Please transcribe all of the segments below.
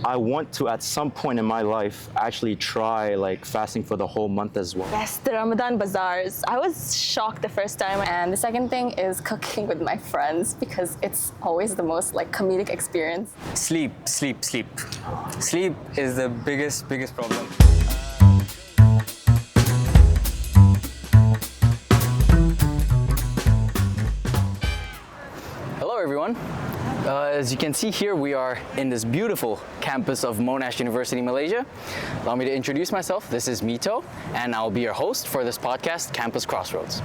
I want to, at some point in my life, actually try like fasting for the whole month as well. Yes, the Ramadan bazaars. I was shocked the first time. And the second thing is cooking with my friends because it's always the most like comedic experience. Sleep. Sleep is the biggest problem. Hello everyone. As you can see here, we are in this beautiful campus of Monash University, Malaysia. Allow me to introduce myself. This is Mito, and I'll be your host for this podcast, Campus Crossroads.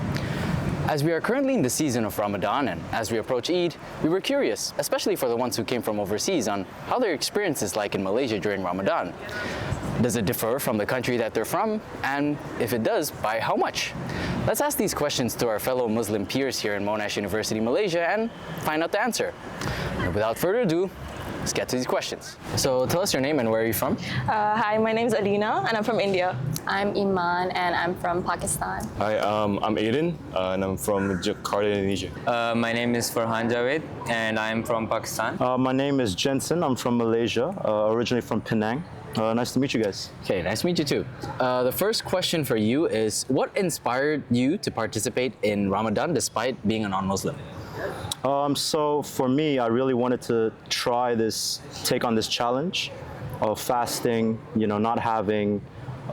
As we are currently in the season of Ramadan and as we approach Eid, we were curious, especially for the ones who came from overseas, on how their experience is like in Malaysia during Ramadan. Does it differ from the country that they're from? And if it does, by how much? Let's ask these questions to our fellow Muslim peers here in Monash University, Malaysia, and find out the answer. And without further ado, let's get to these questions. So tell us your name and where are you from? Hi, my name is Alina and I'm from India. I'm Iman and I'm from Pakistan. Hi, I'm Aiden and I'm from Jakarta, Indonesia. My name is Farhan Javed and I'm from Pakistan. My name is Jensen. I'm from Malaysia, originally from Penang. Nice to meet you guys. Okay, nice to meet you too. The first question for you is, what inspired you to participate in Ramadan despite being a non-Muslim? So for me, I really wanted to take on this challenge of fasting, not having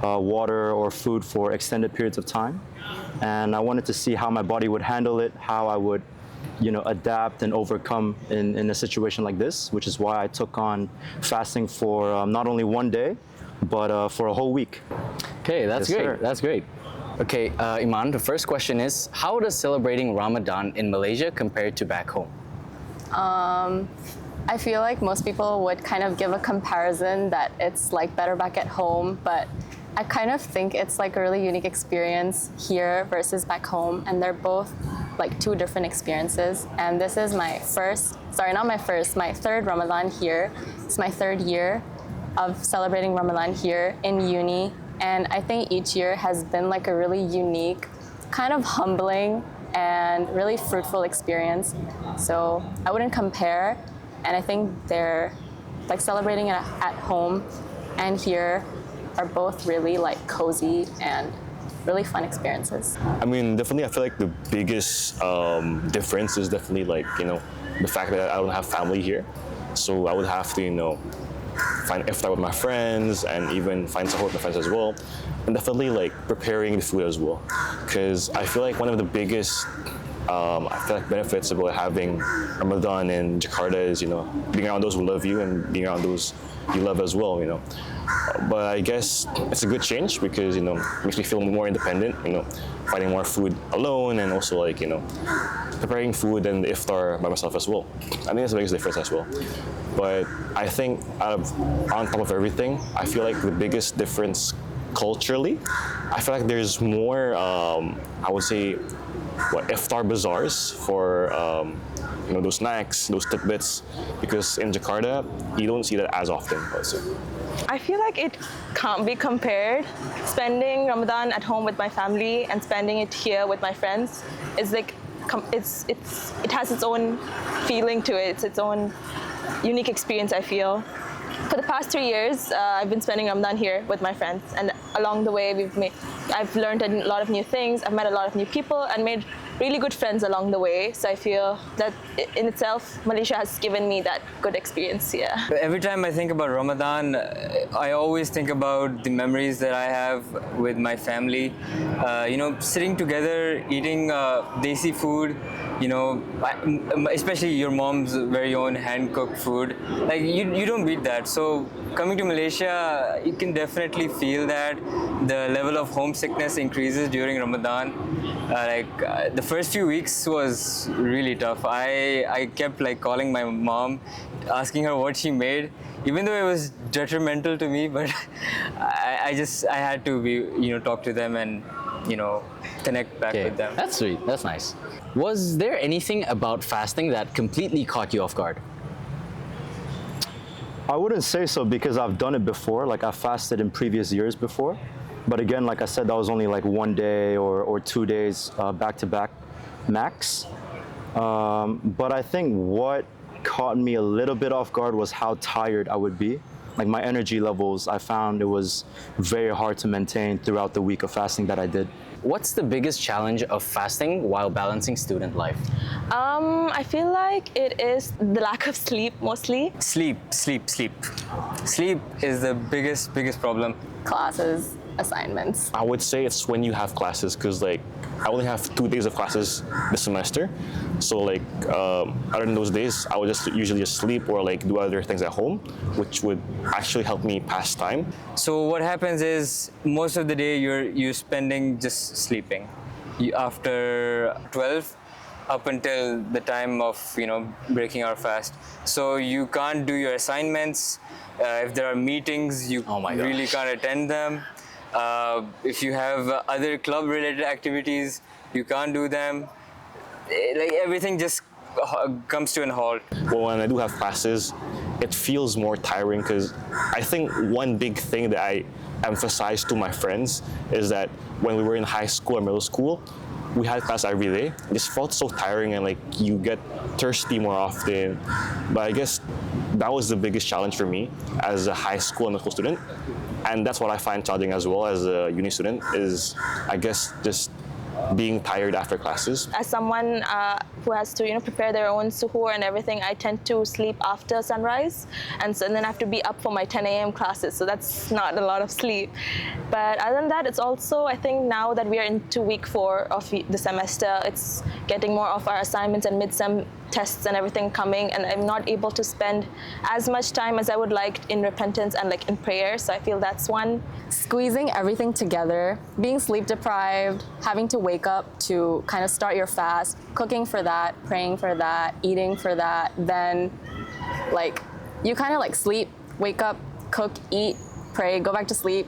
water or food for extended periods of time. And I wanted to see how my body would handle it, how I would adapt and overcome in a situation like this, which is why I took on fasting for not only one day, but for a whole week. Okay, that's Yes, great. sir. That's great. Okay, Iman, the first question is, how does celebrating Ramadan in Malaysia compare to back home? I feel like most people would kind of give a comparison that it's like better back at home, but I kind of think it's like a really unique experience here versus back home, and they're both like two different experiences. And this is my my third Ramadan here. It's my third year of celebrating Ramadan here in uni. And I think each year has been like a really unique, kind of humbling and really fruitful experience. So I wouldn't compare. And I think they're like celebrating it at home and here are both really like cozy and really fun experiences. I mean, definitely, I feel like the biggest difference is definitely like, the fact that I don't have family here. So I would have to, find iftar with my friends and even find support with my friends as well. And definitely like preparing the food as well. Because I feel like one of the biggest benefits about having Ramadan in Jakarta is, being around those who love you and being around those you love as well, But I guess it's a good change because, makes me feel more independent, finding more food alone and also like, preparing food and the iftar by myself as well. I think that's the biggest difference as well. But I think on top of everything, I feel like the biggest difference culturally, I feel like there's more, I would say, iftar bazaars for those snacks, those tidbits, because in Jakarta you don't see that as often also. I feel like it can't be compared. Spending Ramadan at home with my family and spending it here with my friends is like it has its own feeling to it. It's its own unique experience, I feel. For the past 3 years, I've been spending Ramadan here with my friends, and along the way, I've learned a lot of new things. I've met a lot of new people and made really good friends along the way. So I feel that in itself, Malaysia has given me that good experience here. Every time I think about Ramadan, I always think about the memories that I have with my family. Sitting together, eating desi food, especially your mom's very own hand-cooked food. Like you don't beat that. So coming to Malaysia, you can definitely feel that the level of homesickness increases during Ramadan. The first few weeks was really tough. I kept like calling my mom, asking her what she made, even though it was detrimental to me. But I had to talk to them and connect back with them. That's sweet. That's nice. Was there anything about fasting that completely caught you off guard? I wouldn't say so because I've done it before. Like I've fasted in previous years before. But again, like I said, that was only like 1 day or 2 days back to back max. But I think what caught me a little bit off guard was how tired I would be like my energy levels, I found it was very hard to maintain throughout the week of fasting that I did. What's the biggest challenge of fasting while balancing student life? I feel like it is the lack of sleep mostly. Sleep. Sleep is the biggest problem. Classes, assignments. I would say it's when you have classes, because like I only have 2 days of classes this semester. So like other than those days, I would just usually just sleep or like do other things at home, which would actually help me pass time. So what happens is most of the day you're spending just sleeping. After 12 up until the time of breaking our fast. So you can't do your assignments. If there are meetings, you Oh my really gosh. can't attend them. If you have other club-related activities, you can't do them. Like everything just comes to an halt. But when I do have classes, it feels more tiring, because I think one big thing that I emphasize to my friends is that when we were in high school or middle school, we had class every day. It just felt so tiring, and like you get thirsty more often. But I guess that was the biggest challenge for me as a high school and middle school student. And that's what I find challenging as well as a uni student, is I guess just being tired after classes. As someone who has to prepare their own suhoor and everything, I tend to sleep after sunrise, and then I have to be up for my 10 a.m. classes, so that's not a lot of sleep. But other than that, it's also, I think now that we are into week 4 of the semester, it's getting more of our assignments and mid-sem tests and everything coming, and I'm not able to spend as much time as I would like in repentance and like in prayer, so I feel that's one. Squeezing everything together, being sleep deprived, having to wake up to kind of start your fast, cooking for that, praying for that, eating for that, then like you kind of like sleep, wake up, cook, eat, pray, go back to sleep,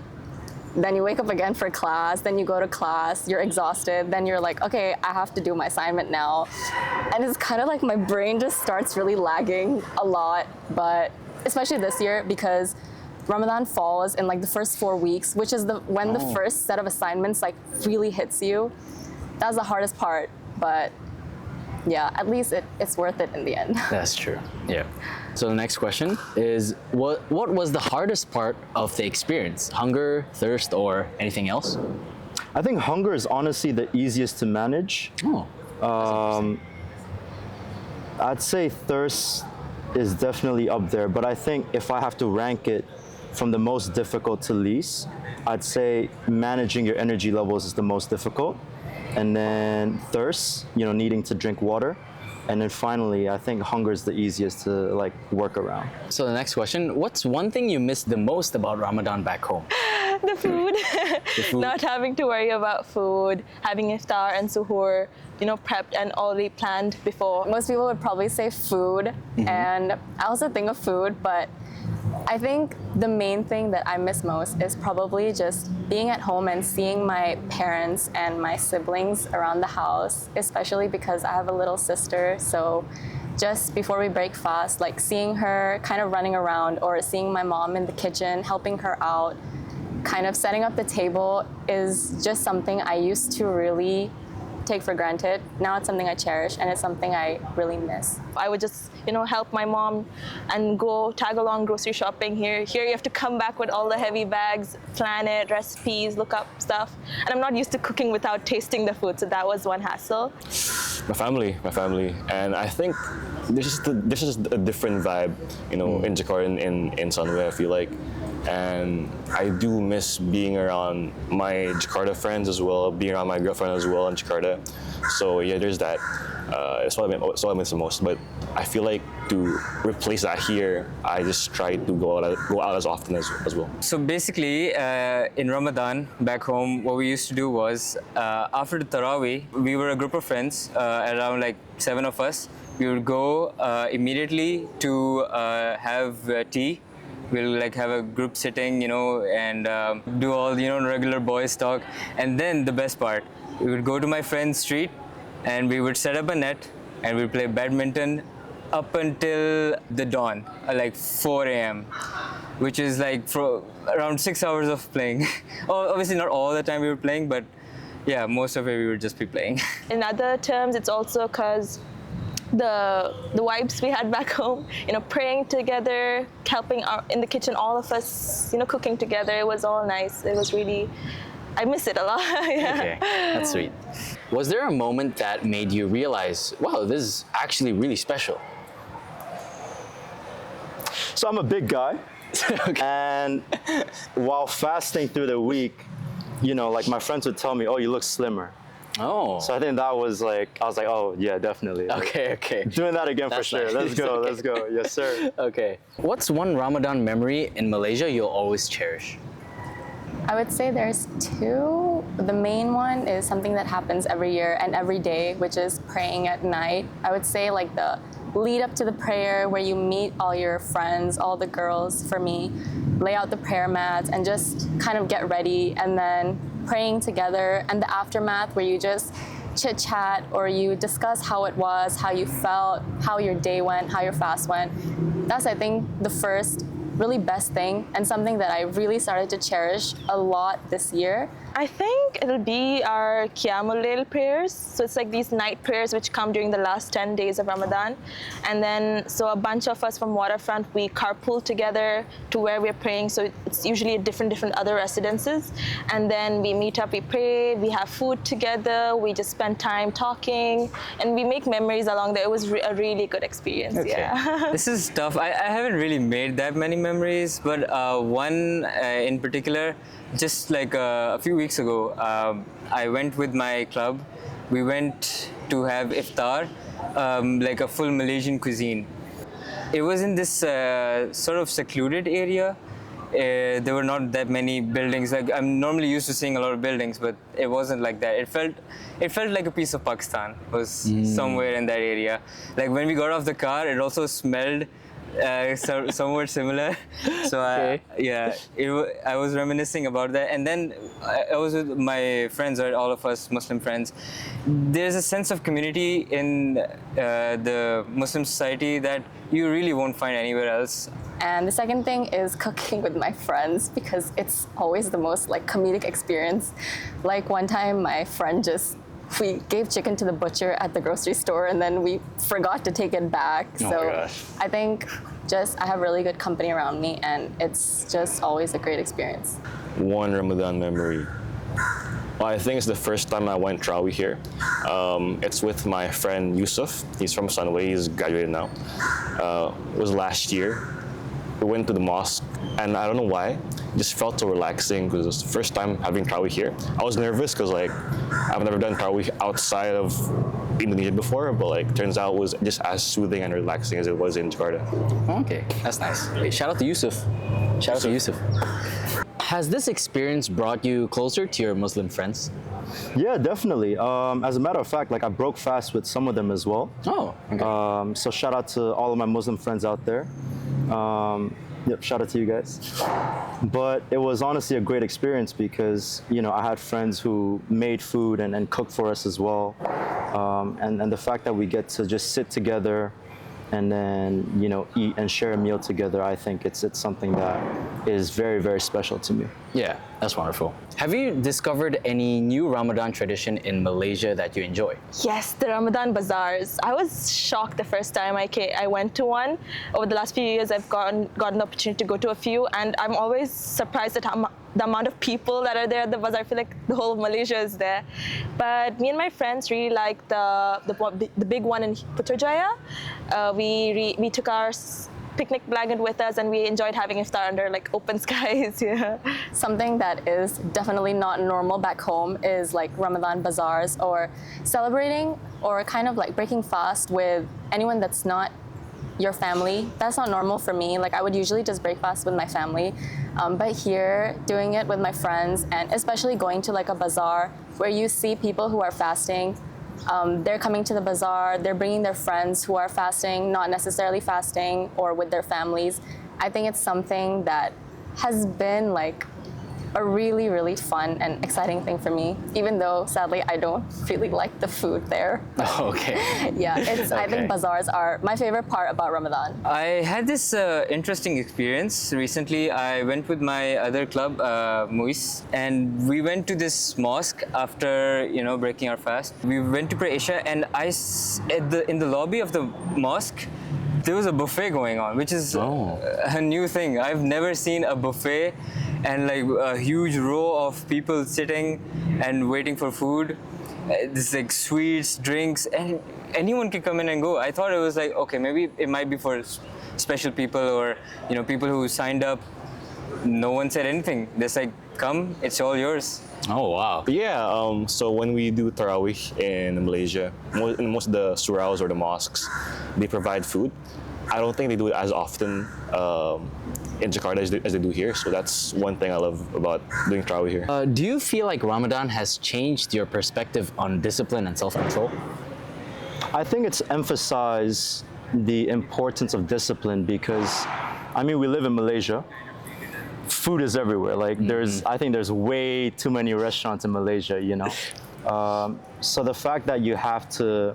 then you wake up again for class, then you go to class, you're exhausted, then you're like, okay, I have to do my assignment now. And it's kind of like my brain just starts really lagging a lot, but especially this year because Ramadan falls in like the first 4 weeks, which is when the first set of assignments like really hits you. That's the hardest part, but yeah, at least it's worth it in the end. That's true. Yeah. So the next question is, what was the hardest part of the experience? Hunger, thirst, or anything else? I think hunger is honestly the easiest to manage. Oh. I'd say thirst is definitely up there, but I think if I have to rank it from the most difficult to least, I'd say managing your energy levels is the most difficult. And then thirst, needing to drink water. And then finally, I think hunger is the easiest to like work around. So the next question, what's one thing you miss the most about Ramadan back home? The food. The food. Not having to worry about food, having iftar and suhoor, prepped and already planned before. Most people would probably say food, and I also think of food, but I think the main thing that I miss most is probably just being at home and seeing my parents and my siblings around the house, especially because I have a little sister. So just before we break fast, like seeing her kind of running around or seeing my mom in the kitchen, helping her out, kind of setting up the table is just something I used to really take for granted. Now it's something I cherish, and it's something I really miss. I would just, help my mom and go tag along grocery shopping here. Here you have to come back with all the heavy bags, plan it, recipes, look up stuff. And I'm not used to cooking without tasting the food, so that was one hassle. My family, and I think there's just a different vibe, in Jakarta and in Sunway, I feel like. And I do miss being around my Jakarta friends as well, being around my girlfriend as well in Jakarta. So yeah, there's that. That's what I miss the most. But I feel like to replace that here, I just try to go out as often as well. So basically, in Ramadan back home, what we used to do was after the Taraweeh, we were a group of friends, around like 7 of us. We would go immediately to have tea. We'll like have a group sitting, and do all regular boys talk. And then the best part, we would go to my friend's street, and we would set up a net, and we'd play badminton up until the dawn, like 4 a.m., which is like for around 6 hours of playing. Obviously not all the time we were playing, but yeah, most of it we would just be playing. In other terms, it's also because the vibes we had back home. Praying together, helping in the kitchen, all of us, cooking together. It was all nice. It was really, I miss it a lot. Yeah. Okay, that's sweet. Was there a moment that made you realize, wow, this is actually really special? So I'm a big guy, and while fasting through the week, like my friends would tell me, "Oh, you look slimmer." Oh. So I think that was like, I was like, "Oh yeah, definitely." Okay. Doing that again for That's sure. nice. Let's go. Okay. Let's go. Yes, sir. Okay. What's one Ramadan memory in Malaysia you'll always cherish? I would say there's two. The main one is something that happens every year and every day, which is praying at night. I would say like the lead up to the prayer where you meet all your friends, all the girls for me, lay out the prayer mats and just kind of get ready, and then praying together, and the aftermath where you just chit chat or you discuss how it was, how you felt, how your day went, how your fast went. That's, I think, the first really best thing, and something that I really started to cherish a lot this year. I think it'll be our Qiyamul Layl prayers. So it's like these night prayers which come during the last 10 days of Ramadan. And then, so a bunch of us from Waterfront, we carpool together to where we're praying. So it's usually at different other residences. And then we meet up, we pray, we have food together, we just spend time talking, and we make memories along there. It was a really good experience, yeah. This is tough. I haven't really made that many memories, but one in particular, just like a few weeks ago, I went with my club. We went to have iftar, like a full Malaysian cuisine. It was in this sort of secluded area. There were not that many buildings. Like, I'm normally used to seeing a lot of buildings, but it wasn't like that. It felt like a piece of Pakistan was somewhere in that area. Like when we got off the car, it also smelled somewhat similar. So Okay. I was reminiscing about that, and then I was with my friends, right, all of us Muslim friends. There's a sense of community in the Muslim society that you really won't find anywhere else. And the second thing is cooking with my friends, because it's always the most like comedic experience. Like one time my friend we gave chicken to the butcher at the grocery store and then we forgot to take it back. Oh my gosh. I think I have really good company around me, and it's just always a great experience. One Ramadan memory. Well, I think it's the first time I went Trawi here. It's with my friend Yusuf. He's from Sunway. He's graduated now. It was last year. We went to the mosque, and I don't know why, it just felt so relaxing because it was the first time having Tarawih here. I was nervous because I've never done Tarawih outside of Indonesia before, but turns out it was just as soothing and relaxing as it was in Jakarta. Okay, that's nice. Hey, shout out to Yusuf. Shout out to Yusuf. Has this experience brought you closer to your Muslim friends? Yeah, definitely. As a matter of fact, I broke fast with some of them as well. Oh, okay. So shout out to all of my Muslim friends out there. Shout out to you guys. But it was honestly a great experience because, I had friends who made food and cooked for us as well. And the fact that we get to just sit together and then, eat and share a meal together, I think it's something that is very, very special to me. Yeah, that's wonderful. Have you discovered any new Ramadan tradition in Malaysia that you enjoy? Yes, the Ramadan bazaars. I was shocked the first time I went to one. Over the last few years, I've gotten the opportunity to go to a few, and I'm always surprised at the amount of people that are there at the bazaar. I feel like the whole of Malaysia is there. But me and my friends really like the big one in Putrajaya. We took our picnic blanket with us, and we enjoyed having iftar under open skies. Yeah. Something that is definitely not normal back home is Ramadan bazaars, or celebrating or kind of breaking fast with anyone that's not your family. That's not normal for me. I would usually just break fast with my family, but here doing it with my friends, and especially going to a bazaar where you see people who are fasting. They're coming to the bazaar, they're bringing their friends who are fasting, not necessarily fasting, or with their families. I think it's something that has been a really, really fun and exciting thing for me, even though sadly I don't really like the food there. Okay. Yeah, I Okay. think bazaars are my favorite part about Ramadan. I had this interesting experience recently. I went with my other club, MUISS, and we went to this mosque after breaking our fast. We went to pray Isha, and in the lobby of the mosque, there was a buffet going on, which is a new thing. I've never seen a buffet and like a huge row of people sitting and waiting for food. This like sweets, drinks, and anyone can come in and go. I thought it was like, okay, maybe it might be for special people or people who signed up. No one said anything. Just like, come, it's all yours. Oh, wow. Yeah, so when we do Tarawih in Malaysia, in most of the suraus or the mosques, they provide food. I don't think they do it as often in Jakarta as they do here, so that's one thing I love about doing Tarawih here. Do you feel like Ramadan has changed your perspective on discipline and self-control? I think it's emphasized the importance of discipline because, I mean, we live in Malaysia. Food is everywhere. Like I think there's way too many restaurants in Malaysia, So the fact that you have to,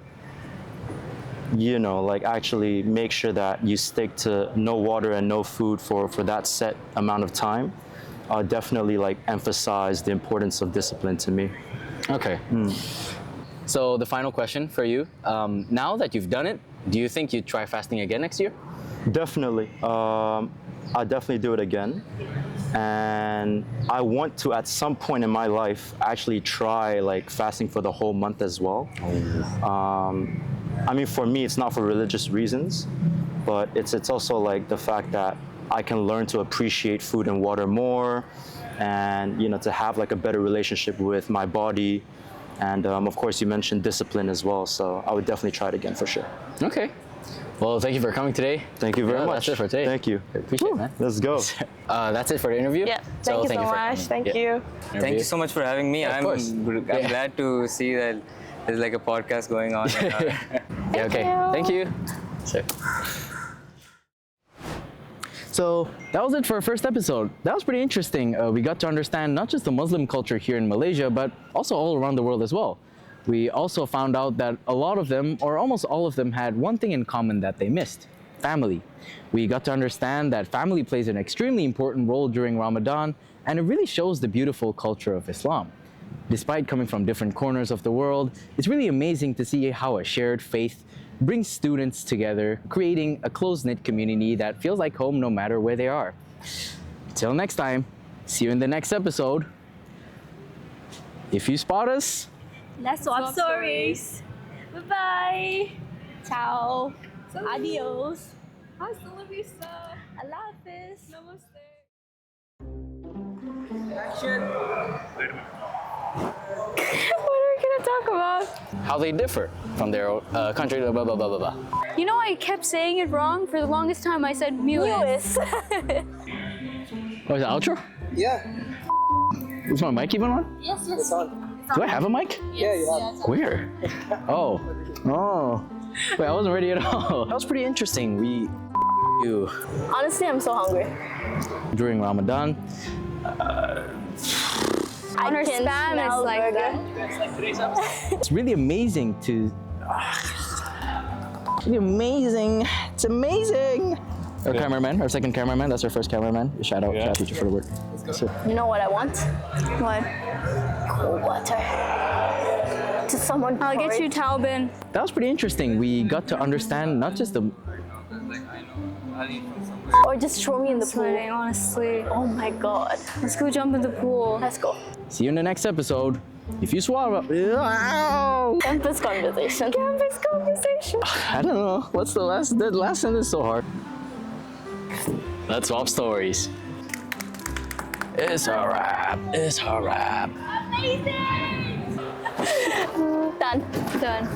like actually make sure that you stick to no water and no food for that set amount of time, definitely like emphasize the importance of discipline to me. Okay. So the final question for you, now that you've done it, do you think you'd try fasting again next year? Definitely. I'll definitely do it again. And I want to, at some point in my life, actually try like fasting for the whole month as well. I mean, for me, it's not for religious reasons, but it's also like the fact that I can learn to appreciate food and water more and, to have like a better relationship with my body. And of course, you mentioned discipline as well. So I would definitely try it again for sure. Okay. Well, thank you for coming today. Thank you very much. That's it for today. Thank you. I appreciate it, man. Let's go. That's it for the interview. Yeah, thank you so for much. coming. Thank Yeah. you. Thank you so much for having me. Yeah, of course. I'm Yeah. glad to see that there's like a podcast going on. Yeah, okay. Thank you. Sure. So that was it for our first episode. That was pretty interesting. We got to understand not just the Muslim culture here in Malaysia, but also all around the world as well. We also found out that a lot of them, or almost all of them, had one thing in common that they missed: family. We got to understand that family plays an extremely important role during Ramadan, and it really shows the beautiful culture of Islam. Despite coming from different corners of the world, it's really amazing to see how a shared faith brings students together, creating a close-knit community that feels like home no matter where they are. Till next time, see you in the next episode. If you spot us, let's swap stories. Bye-bye. Ciao. Adios. Hasta la vista. Allah Hafiz. Namaste. What are we gonna talk about? how they differ from their country, blah, blah, blah, blah, blah. You know, I kept saying it wrong for the longest time. I said MUISS. Oh, is that outro? Yeah, Is my mic even on? Yes. it's on. Do I have a mic? Yeah, you have. Where? Oh. Wait, I wasn't ready at all. That was pretty interesting. You Honestly, I'm so hungry. during Ramadan. On her spam, it's like that. It's really amazing to. Really amazing. It's amazing. Our cameraman, our second cameraman. That's our first cameraman. Shout out teacher for the work. You know what I want? What? Cold water. To someone. I'll get you Taubin. That was pretty interesting. We got to understand not just the. Or just throw me in the pool. Sweating, honestly. Oh my god. Let's go jump in the pool. Let's go. See you in the next episode. If you swallow. Campus conversation. Campus conversation. I don't know. What's the last? The last sentence is so hard. Let's swap stories. It's a wrap. It's a wrap. Done. Done.